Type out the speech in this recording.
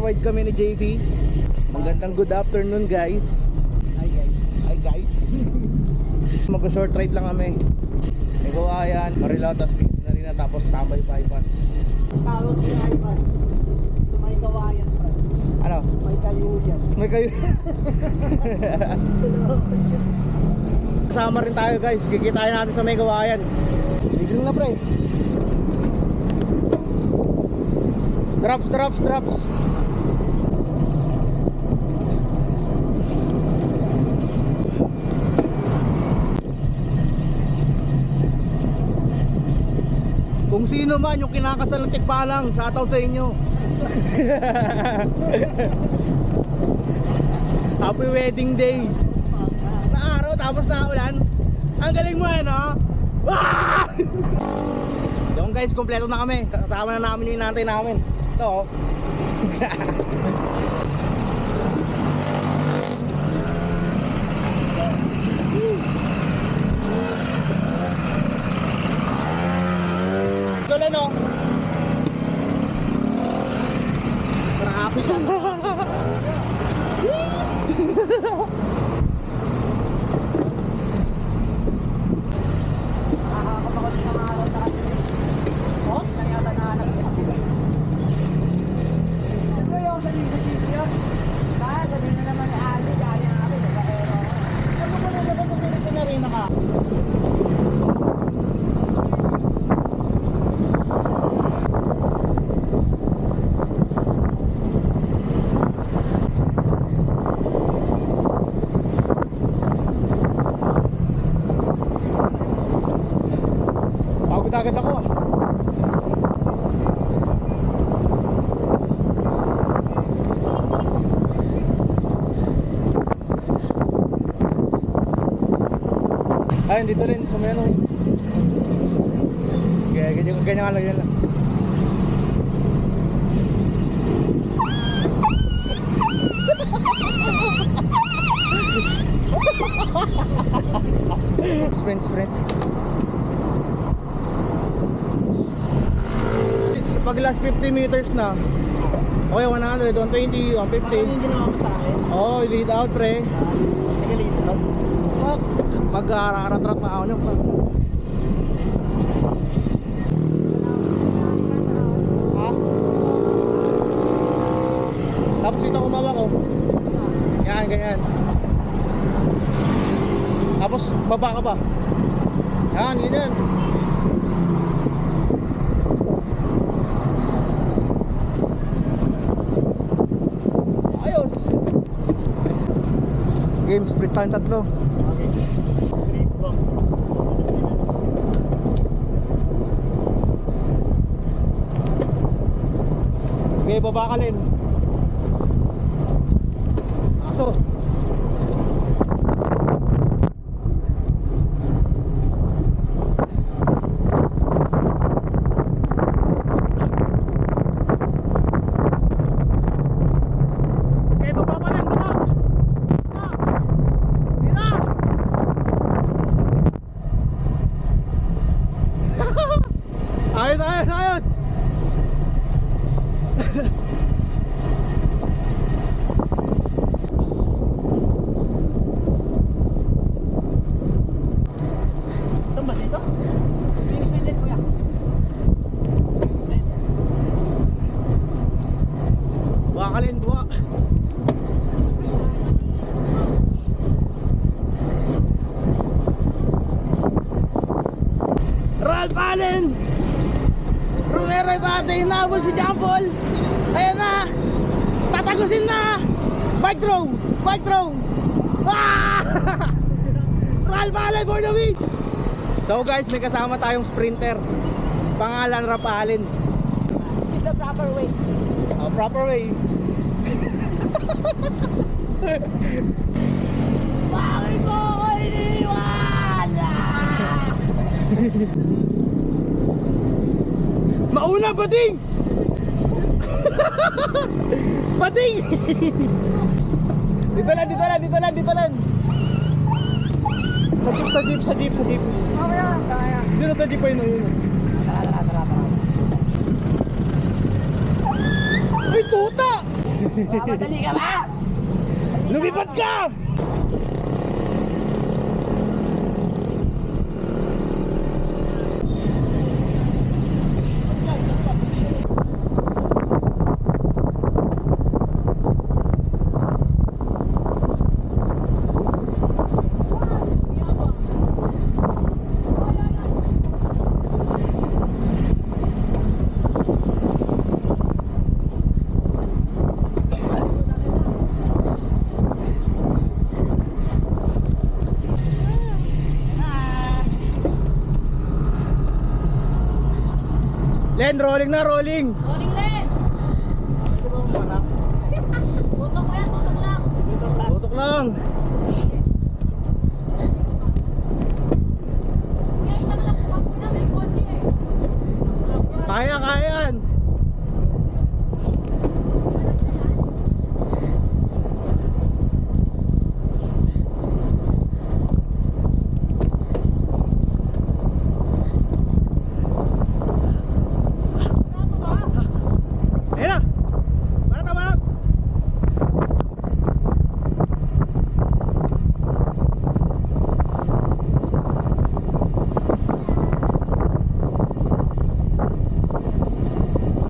Nagpa-ride kami ni JV. Magandang good afternoon guys. Hi guys. Hi guys. Mag-short ride lang kami. May Kawayan, Marilao, tapos na rin na, tapos Tambay Bypass. Tawag si Ivan. May Kawayan pa. Ano? May kayo dyan. May kayo. Kasama rin tayo guys. Kikitain natin sa May Kawayan. Biglang na pre. Drops. Kung sino man yung kinakasal ng Tikbalang, shoutout sa inyo. Happy wedding day. Na araw tapos na ulan. Ang galing mo eh, no? Yung guys, kompleto na kami. Kasama na namin yung inantay namin. Ito oh. Ito lang oh. Traffic lang. Nakakapagod sa mga araw sa atin. Oh, nangyayon na anak ko. Ito yung sa video. Kaya sabihin na naman ni Ali, dahil nga kami, nagkahero. Ano ko na naman kung pinito na rin naka? Agad ako ah. Ayun, dito rin sa may ano. Ganyan lang yan lang. Sprint. Pag last 50 meters na, okay, 100, 120, 150. Yung ginawa mo sa akin. Oh, lead out pre. Nag-lead out. Fuck. Pag arat-rat na ako niya. Ha? Tapos ito kumawa ko. Yan, ganyan. Tapos baba ka pa. Yan, ganyan. Ayos. Game split time 3. Okay. Street bumps. Okay, baba ka rin. Aso. Okay, baba ka rin, baba. Tira. Ayos. Saan ba dito? Finish din kuya. Buwa ka rin, buwa. Ralph Allen! Romero Ibate, hinabol si John Paul. Ayan na! Tatagusin na! Bike throw! Ah! Ralph Allen for the win! So guys, may kasama tayong sprinter. Pangalan Ralph Allen. This is the proper way. Proper way. Bakit mo ako iniwan? Mauna, Bading! Bading! Dito lang. Sa jeep. Mamaya, kaya. Dito sa jeep pa yun. Tara. Ay, tuta! Madali ka ba? Lumipad ka! Len, rolling na, rolling. Rolling len! Tutok mo yan, tutok lang. Tutok lang. Kaya ita mo lang kung na may kotse eh. Kaya, kaya yan.